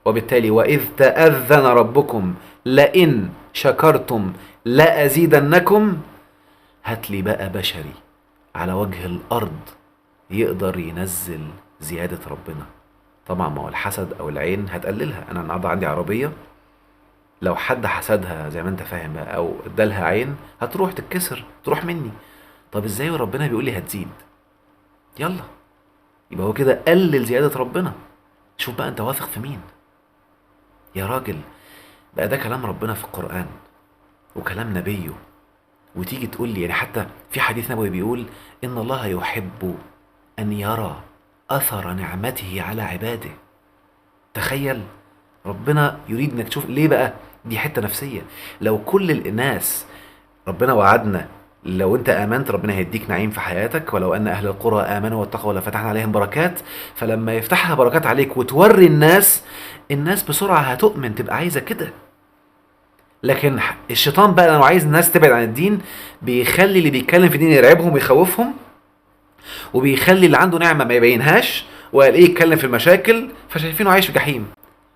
وبالتالي وإذ تأذن ربكم لئن شكرتم لأزيدنكم. هاتلي بقى بشري على وجه الأرض يقدر ينزل زيادة ربنا. طبعا ما هو الحسد أو العين هتقللها. أنا النهارده عندي عربية، لو حد حسدها زي ما انت فاهم بقى او ادالها عين، هتروح تتكسر، تروح مني. طب ازاي وربنا بيقول لي هتزيد؟ يلا، يبقى هو كده قلل زيادة ربنا. شوف بقى انت واثق في مين يا راجل. بقى ده كلام ربنا في القرآن وكلام نبيه، وتيجي تقول لي، يعني حتى في حديث نبوي بيقول إن الله يحب أن يرى أثر نعمته على عباده. تخيل، ربنا يريد انك تشوف. ليه بقى؟ دي حتة نفسية. لو كل الناس، ربنا وعدنا لو انت امنت ربنا هيديك نعيم في حياتك، ولو ان اهل القرى امنوا واتقوا لفتحنا عليهم بركات. فلما يفتحها بركات عليك وتوري الناس بسرعة هتؤمن، تبقى عايزة كده. لكن الشيطان بقى لو عايز الناس تبعد عن الدين، بيخلي اللي بيتكلم في الدين يرعبهم ويخوفهم، وبيخلي اللي عنده نعمة ما يبينهاش، وقال ايه يتكلم في المشاكل، فشايفينه عايش في جحيم.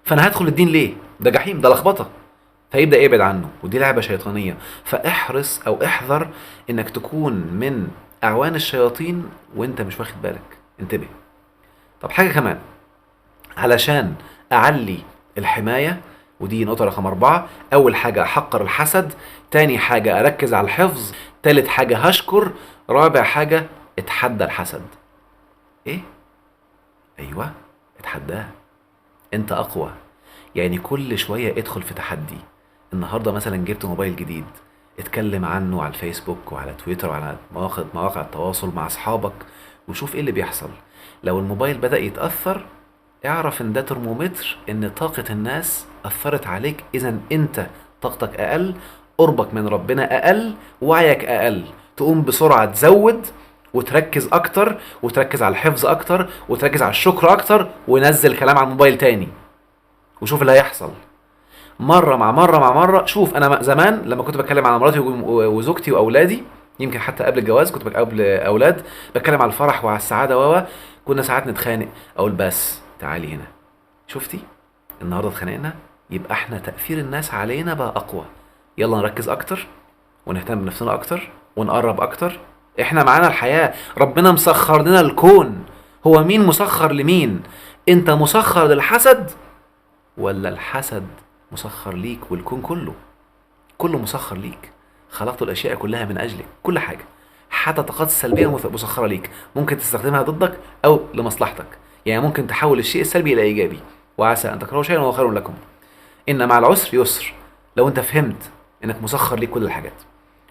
فانا هدخل الدين ليه؟ ده جحيم، ده لخبطه. فيبدا يبعد عنه، ودي لعبه شيطانيه. فاحرص او احذر انك تكون من اعوان الشياطين وانت مش واخد بالك. انتبه. طب حاجه كمان علشان اعلي الحمايه، ودي نقطه رقم 4. اول حاجه احقر الحسد، تاني حاجه اركز على الحفظ، تالت حاجه هشكر، رابع حاجه اتحدى الحسد. ايه؟ ايوه، اتحداه. انت اقوى، يعني كل شوية ادخل في تحدي. النهاردة مثلا جبت موبايل جديد، اتكلم عنه على الفيسبوك وعلى تويتر وعلى مواقع التواصل مع اصحابك، وشوف ايه اللي بيحصل. لو الموبايل بدأ يتأثر، اعرف ان ده ترمومتر ان طاقة الناس اثرت عليك، اذا انت طاقتك اقل، قربك من ربنا اقل، وعيك اقل، تقوم بسرعة تزود وتركز اكتر، وتركز على الحفظ اكتر، وتركز على الشكر اكتر، ونزل كلام على الموبايل تاني وشوف اللي هيحصل. مره مع مره مع مره. شوف انا زمان لما كنت بتكلم على مراتي وزوجتي واولادي، يمكن حتى قبل الجواز كنت قبل اولاد بتكلم على الفرح وعلى السعاده كنا ساعات نتخانق، اقول بس تعالي هنا، شفتي النهارده اتخانقنا، يبقى احنا تاثير الناس علينا بقى اقوى، يلا نركز اكتر ونهتم بنفسنا اكتر ونقرب اكتر. احنا معانا الحياه، ربنا مسخر لنا الكون. هو مين مسخر لمين؟ انت مسخر للحسد ولا الحسد مسخر ليك؟ والكون كله مسخر ليك. خلقت الاشياء كلها من اجلك، كل حاجه حتى الطاقات السلبيه مسخره ليك، ممكن تستخدمها ضدك او لمصلحتك. يعني ممكن تحول الشيء السلبي الى ايجابي. وعسى ان تكرهوا شيئا وهو خير لكم، ان مع العسر يسر. لو انت فهمت انك مسخر ليك كل الحاجات.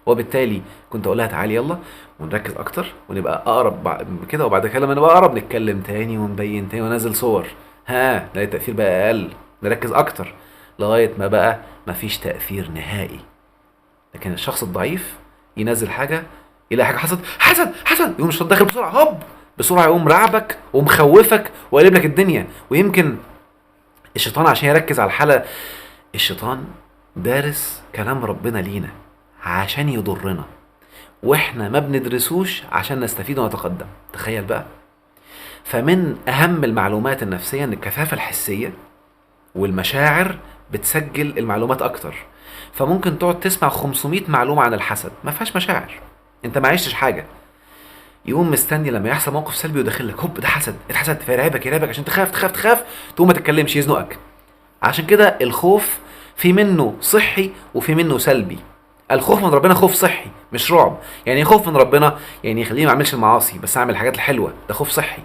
وبالتالي كنت اقول لها تعالي يلا ونركز اكتر ونبقى اقرب كده، وبعد كده لما نبقى اقرب نتكلم تاني ونبين تاني وننزل صور، نلاقي التاثير بقى اقل، نركز اكتر لغايه ما بقى مفيش تاثير نهائي. لكن الشخص الضعيف ينزل حاجه، يلاقي حاجه حصلت، حسد، يقوم مش داخل بسرعه، هوب بسرعه يقوم رعبك ومخوفك وقلب لك الدنيا. ويمكن الشيطان عشان يركز على الحاله، الشيطان دارس كلام ربنا لينا عشان يضرنا، واحنا ما بندرسوش عشان نستفيد ونتقدم. تخيل بقى. فمن اهم المعلومات النفسيه ان الكثافه الحسيه والمشاعر بتسجل المعلومات اكتر. فممكن تقعد تسمع 500 معلومه عن الحسد ما فيهاش مشاعر، انت ما عشتش حاجه. يقوم مستني لما يحصل موقف سلبي وداخل لك هوب ده حسد، اتحسد، فيرعبك عشان تخاف تقوم ما تتكلمش، يزنقك. عشان كده الخوف في منه صحي وفي منه سلبي. الخوف من ربنا خوف صحي مش رعب. يعني خوف من ربنا يعني يخليني ما اعملش المعاصي بس اعمل الحاجات الحلوه، ده خوف صحي.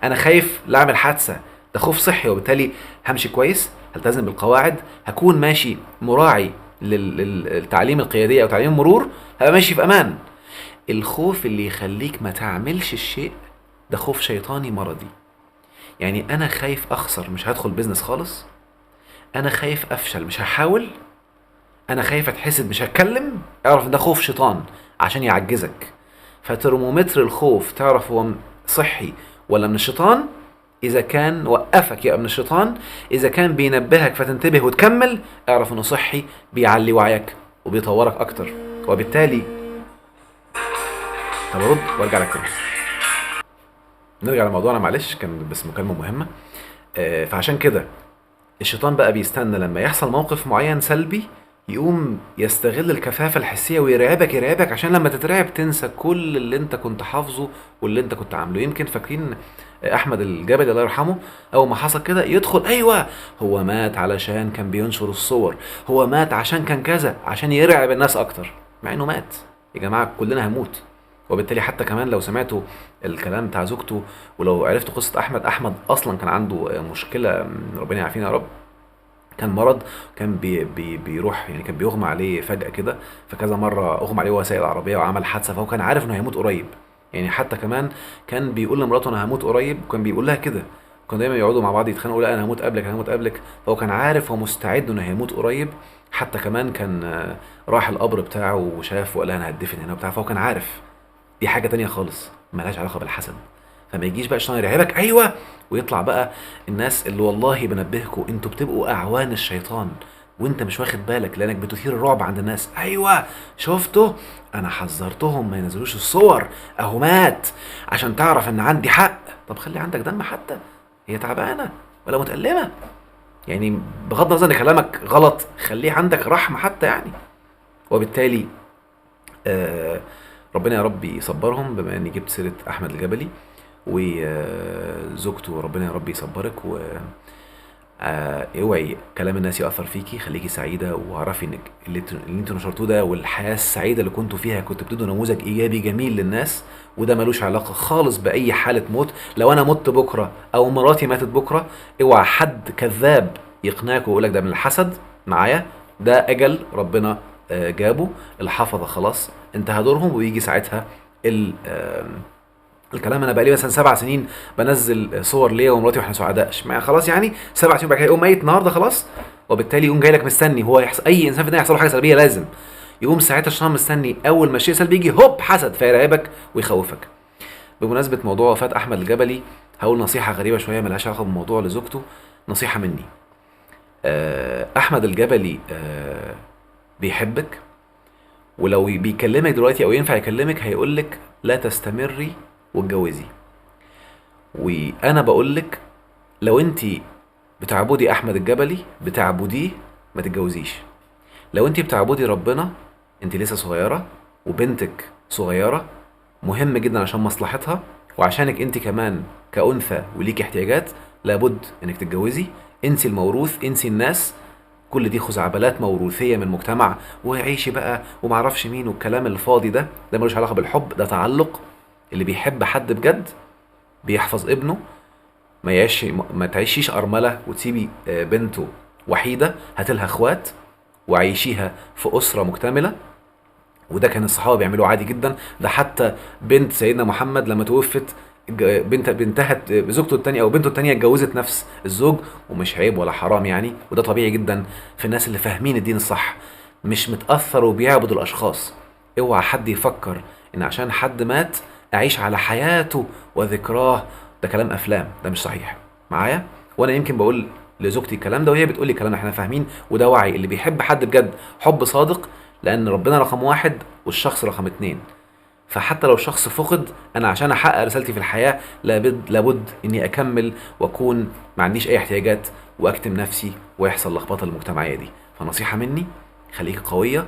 انا خايف لا اعمل حادثه، ده خوف صحي، وبالتالي همشي كويس، هلتزم بالقواعد، هكون ماشي مراعي للتعليم القياديه او تعليم المرور، هبقى ماشي في امان. الخوف اللي يخليك ما تعملش الشيء ده خوف شيطاني مرضي. يعني انا خايف اخسر مش هدخل بيزنس خالص، انا خايف افشل مش هحاول، انا خايف اتحسد مش هتكلم، اعرف ان ده خوف شيطان عشان يعجزك. فترمومتر الخوف تعرف هو صحي ولا من الشيطان. اذا كان وقفك يبقى من الشيطان، اذا كان بينبهك فتنتبه وتكمل اعرف انه صحي، بيعلي وعيك وبيطورك اكتر. وبالتالي طب ارد وارجع لك تاني. نرجع لموضوعنا معلش، كان بس مكالمه مهمه. فعشان كده الشيطان بقى بيستنى لما يحصل موقف معين سلبي، يقوم يستغل الكثافة الحسية ويرعبك عشان لما تترعب تنسى كل اللي انت كنت حافظه واللي انت كنت عامله. يمكن فاكرين احمد الجبلي الله يرحمه، اول ما حصل كده يدخل ايوه هو مات علشان كان بينشر الصور، هو مات عشان كان كذا، عشان يرعب الناس اكتر، مع انه مات. يا جماعة كلنا هنموت. وبالتالي حتى كمان لو سمعتوا الكلام بتاع زوجته، ولو عرفتوا قصة احمد اصلا كان عنده مشكلة، ربنا يعافينا يا رب، كان مرض، كان بيروح يعني كان بيغمى عليه فجأة كده، فكذا مرة أغمى عليه وهو سايق العربية وعمل حادثة، فهو كان عارف إنه هيموت قريب. يعني حتى كمان كان بيقول لمراته أنا هموت قريب، وكان بيقول لها كده، كانوا دايما يقعدوا مع بعض يتخانقوا، لا أنا هموت قبلك، فهو كان عارف ومستعد إنه هيموت قريب. حتى كمان كان راح القبر بتاعه وشاف وقال أنا هدفن هنا وبتاع، فهو كان عارف. دي حاجة تانية خالص ملهاش علاقة بالحسد. فما يجيش بقى الشيطان يرعبك ايوه، ويطلع بقى الناس اللي والله بنبهكوا انتوا بتبقوا اعوان الشيطان وانت مش واخد بالك، لانك بتثير الرعب عند الناس. ايوه شفتوا انا حذرتهم ما ينزلوش الصور، اهو مات، عشان تعرف ان عندي حق. طب خلي عندك دم حتى، هي تعبانه ولا متألمه، يعني بغض النظر ان كلامك غلط خليه عندك رحمه حتى يعني. وبالتالي ربنا يا رب يصبرهم، بما اني جبت سيره احمد الجبلي وزوجته، ربنا يا رب يصبرك. و اوعي كلام الناس يأثر فيكي، خليكي سعيدة واعرفي انك اللي انتوا نشرتوه ده والحياة السعيدة اللي كنتوا فيها كنتوا بتدوا نموذج ايجابي جميل للناس، وده ملوش علاقة خالص بأي حالة موت. لو انا مت بكرة او مراتي ماتت بكرة، اوعى حد كذاب يقنعك ويقولك ده من الحسد معايا، ده اجل ربنا جابه، الحفظة خلاص انتهى دورهم، ويجي ساعتها الكلام انا بقالي مثلا 7 سنين بنزل صور ليا ومراتي واحنا سعداء، خلاص يعني 7 سنين بعد كده يقوم ميت النهارده خلاص، وبالتالي يقوم جاي لك مستني. هو يحصل اي انسان في الدنيا يحصل له حاجه سلبيه لازم يقوم ساعتها الشيطان مستني اول ما الشيء سلبي يجي هوب حسد فيرعبك ويخوفك. بمناسبه موضوع وفاه احمد الجبلي هقول نصيحه غريبه شويه ملهاش علاقه بالموضوع لزوجته، نصيحه مني. احمد الجبلي بيحبك، ولو بيكلمك دلوقتي او ينفع يكلمك هيقولك لا تستمري واتجوزي. وانا بقولك لو انت بتعبدي احمد الجبلي بتعبديه ما تتجوزيش. لو انت بتعبدي ربنا انت لسه صغيره وبنتك صغيره، مهم جدا عشان مصلحتها وعشانك انت كمان كأنثى وليكي احتياجات لابد انك تتجوزي. انسي الموروث، انسي الناس، كل دي خزعبلات موروثيه من المجتمع، وعيشي بقى ومعرفش مين والكلام الفاضي ده ملوش علاقه بالحب، ده تعلق. اللي بيحب حد بجد بيحفظ ابنه، ما تعيشيش ارمله وتسيبي بنته وحيده، هاتلها اخوات وعيشيها في اسره مكتمله. وده كان الصحابه بيعملوه عادي جدا. ده حتى بنت سيدنا محمد لما توفت بنتها زوجته الثانيه او بنته الثانيه اتجوزت نفس الزوج، ومش عيب ولا حرام يعني، وده طبيعي جدا في الناس اللي فاهمين الدين الصح، مش متاثر وبيعبدوا الاشخاص. اوعى حد يفكر ان عشان حد مات اعيش على حياته وذكراه، ده كلام افلام، ده مش صحيح معايا. وانا يمكن بقول لزوجتي الكلام ده وهي بتقول لي الكلام ده، احنا فاهمين وده وعي. اللي بيحب حد بجد حب صادق، لان ربنا رقم 1 والشخص رقم 2. فحتى لو الشخص فقد، انا عشان احقق رسالتي في الحياه لابد اني اكمل واكون ما عنديش اي احتياجات واكتم نفسي ويحصل لخبطه المجتمعيه دي. فنصيحه مني خليكي قويه،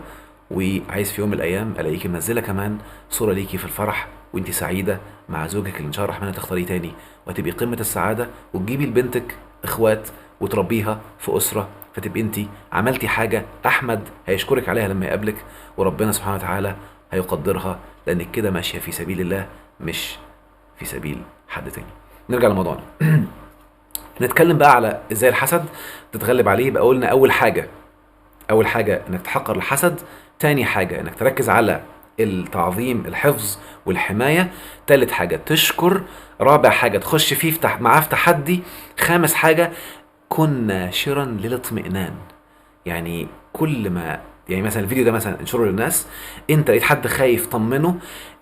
وعايز في يوم من الايام الاقيكي منزله كمان صوره ليكي في الفرح وانت سعيده مع زوجك اللي ان شاء الله الرحمن تختاريه تاني، وتبقي قمه السعاده، وتجيبي لبنتك اخوات وتربيها في اسره، فتبقي انت عملتي حاجه احمد هيشكرك عليها لما يقابلك، وربنا سبحانه وتعالى هيقدرها، لانك كده ماشيه في سبيل الله مش في سبيل حد تاني. نرجع لموضوعنا. نتكلم بقى على ازاي الحسد تتغلب عليه. يبقى قلنا اول حاجه انك تحقر الحسد، تاني حاجه انك تركز على التعظيم الحفظ والحمايه، تالت حاجه تشكر، رابع حاجه تخش فيه معاه في تحدي، خامس حاجه كن ناشرا للاطمئنان. يعني كل ما يعني مثلا الفيديو ده مثلا انشره للناس، انت لقيت حد خايف طمنه،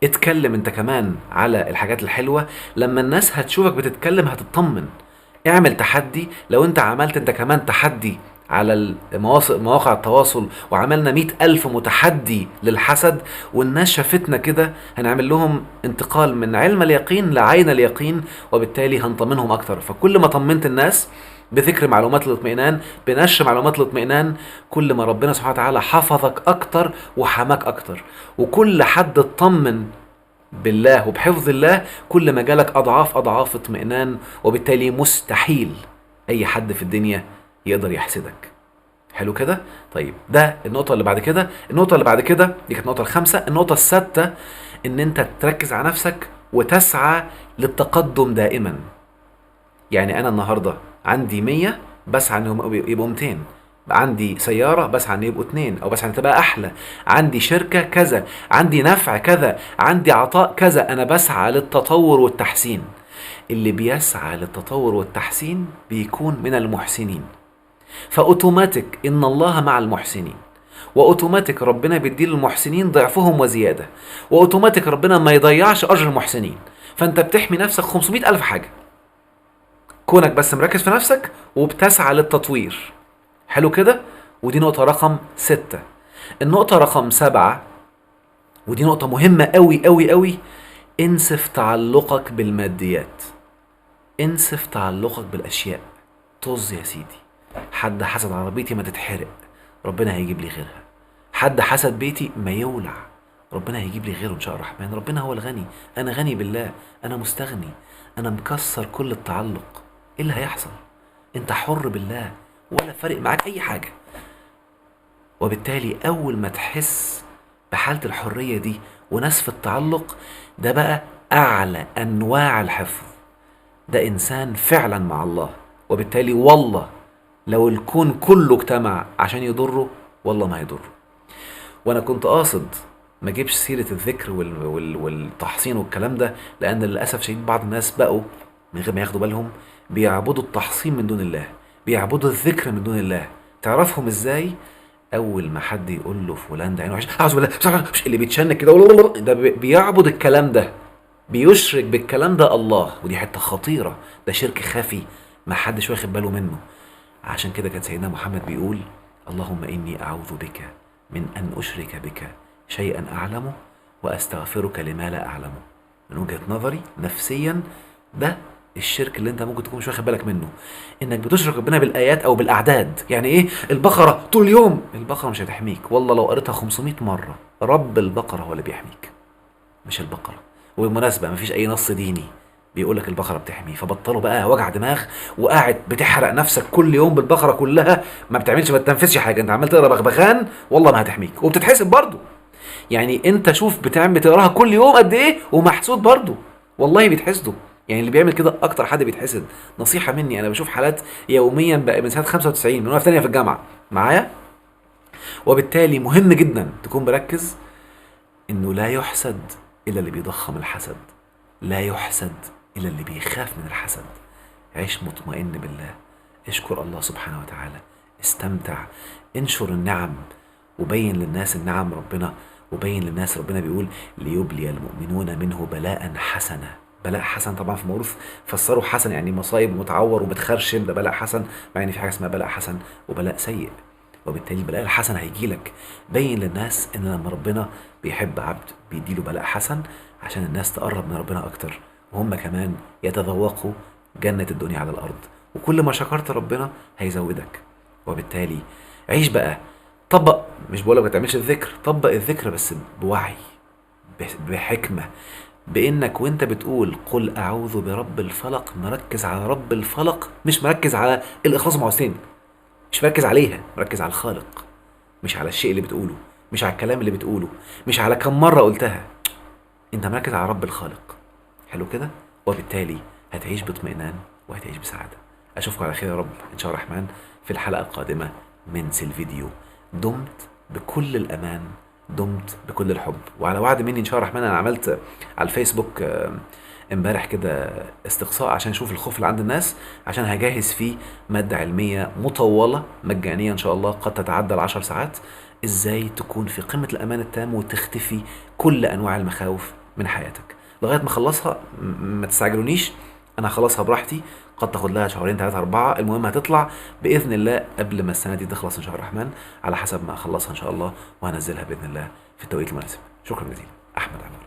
اتكلم انت كمان على الحاجات الحلوه، لما الناس هتشوفك بتتكلم هتطمن. اعمل تحدي، لو انت عملت انت كمان تحدي على مواقع التواصل وعملنا 100,000 متحدي للحسد والناس شافتنا كده، هنعمل لهم انتقال من علم اليقين لعين اليقين، وبالتالي هنطمنهم اكتر. فكل ما طمنت الناس بذكر معلومات الاطمئنان، بنشر معلومات الاطمئنان، كل ما ربنا سبحانه وتعالى حفظك اكتر وحماك اكتر. وكل حد اطمن بالله وبحفظ الله كل ما جالك اضعاف اضعاف اطمئنان، وبالتالي مستحيل اي حد في الدنيا يقدر يحسدك. حلو كده؟ طيب ده النقطة اللي بعد كده. النقطة اللي بعد كده دي كانت النقطة الخامسة. النقطة السادسة ان انت تركز على نفسك وتسعى للتقدم دائما. يعني انا النهاردة عندي 100 بسعى انهم يبقوا 200، عندي سيارة بسعى ان يبقوا 2 او بسعى ان تبقى احلى، عندي شركة كذا، عندي نفع كذا، عندي عطاء كذا، انا بسعى للتطور والتحسين. اللي بيسعى للتطور والتحسين بيكون من المحسنين، فاوتوماتيك ان الله مع المحسنين، واوتوماتيك ربنا بيدي للمحسنين ضعفهم وزيادة، واوتوماتيك ربنا ما يضيعش اجر المحسنين. فانت بتحمي نفسك 500,000 حاجة كونك بس مركز في نفسك وبتسعى للتطوير. حلو كده؟ ودي نقطة رقم 6. النقطة رقم 7 ودي نقطة مهمة قوي قوي قوي، انسف تعلقك بالماديات، انسف تعلقك بالاشياء. طز يا سيدي، حد حسد عربيتي ما تتحرق، ربنا هيجيب لي غيرها. حد حسد بيتي ما يولع، ربنا هيجيب لي غيره ان شاء الله الرحمن. ربنا هو الغني، انا غني بالله، انا مستغني، انا مكسر كل التعلق. ايه اللي هيحصل؟ انت حر بالله ولا فارق معاك اي حاجة. وبالتالي اول ما تحس بحالة الحرية دي ونسف التعلق، ده بقى اعلى انواع الحفظ، ده انسان فعلا مع الله. وبالتالي والله لو الكون كله اجتمع عشان يضره والله ما هيضره. وانا كنت قاصد ما جيبش سيرة الذكر والتحصين والكلام ده، لأن للأسف شديد بعض الناس بقوا من غير ما ياخدوا بالهم بيعبدوا التحصين من دون الله، بيعبدوا الذكر من دون الله. تعرفهم ازاي؟ أول ما حد يقول له فلان ده عينه وحش، أعوذ بالله، مش اللي بيتشنك كده ده بيعبد الكلام ده، بيشرك بالكلام ده الله، ودي حتة خطيرة، ده شرك خفي ما حدش واخد باله منه. عشان كده كان سيدنا محمد بيقول: اللهم إني أعوذ بك من أن أشرك بك شيئا أعلمه وأستغفرك لما لا أعلمه. من وجهة نظري نفسيا ده الشرك اللي انت ممكن تكون مش واخد بالك منه، انك بتشرك ربنا بالايات او بالاعداد. يعني ايه البقره طول اليوم؟ البقره مش هتحميك، والله لو قريتها 500 مره رب البقره هو اللي بيحميك مش البقره. وبالمناسبه مفيش اي نص ديني بيقول لك البقره بتحمي، فبطلوا بقى وجع دماغ وقاعد بتحرق نفسك كل يوم بالبقره كلها، ما بتعملش ما بتنفذش حاجه، انت عمال تقرا بغبغان والله ما هتحميك، وبتتحسب برضه. يعني انت شوف بتقراها كل يوم قد ايه ومحسود برضه، والله بيتحسدوا. يعني اللي بيعمل كده اكتر حد بيتحسد. نصيحه مني، انا بشوف حالات يوميا بقى من سنه 95 من وانا في ثانيه في الجامعه معايا، وبالتالي مهم جدا تكون مركز انه لا يحسد الا اللي بيضخم الحسد، لا يحسد الا اللي بيخاف من الحسد. عيش مطمئن بالله، اشكر الله سبحانه وتعالى، استمتع، انشر النعم، وبين للناس النعم ربنا، وبين للناس ربنا بيقول: ليبلي المؤمنون منه بلاء حسنا. بلاء حسن طبعا في موروث فسروا حسن يعني مصايب ومتعور وبتخرشم، ده بلاء حسن، مع ان في حاجه اسمها بلاء حسن وبلاء سيء. وبالتالي البلاء الحسن هيجي لك. بين للناس ان لما ربنا بيحب عبد بيديله بلاء حسن عشان الناس تقرب من ربنا اكتر، وهم كمان يتذوقوا جنة الدنيا على الارض. وكل ما شكرت ربنا هيزودك. وبالتالي عيش بقى، طبق، مش بقولك ما تعملش الذكر، طبق الذكر بس بوعي، بحكمة، بانك وانت بتقول قل اعوذ برب الفلق مركز على رب الفلق، مش مركز على الاخلاص المعوذتين، مش مركز عليها، مركز على الخالق، مش على الشيء اللي بتقوله، مش على الكلام اللي بتقوله، مش على كم مرة قلتها، انت مركز على رب الخالق. حلو كده؟ وبالتالي هتعيش باطمئنان وهتعيش بسعادة. اشوفكم على خير يا رب ان شاء الله الرحمن في الحلقة القادمة من سيلفيديو. دمت بكل الامان، دمت بكل الحب. وعلى وعد مني ان شاء الله الرحمن، انا عملت على الفيسبوك امبارح كده استقصاء عشان اشوف الخوف اللي عند الناس، عشان هجهز فيه مادة علمية مطولة مجانية ان شاء الله قد تتعدى 10 ساعات، ازاي تكون في قمة الامان التام وتختفي كل انواع المخاوف من حياتك. لغاية ما اخلصها ما تستعجلونيش، انا هخلصها براحتي، قد تاخد لها شهرين 3 4، المهم هتطلع باذن الله قبل ما السنة دي تخلص ان شاء الله الرحمن، على حسب ما اخلصها ان شاء الله وهنزلها باذن الله في التوقيت المناسب. شكرا جزيلا. احمد عمر.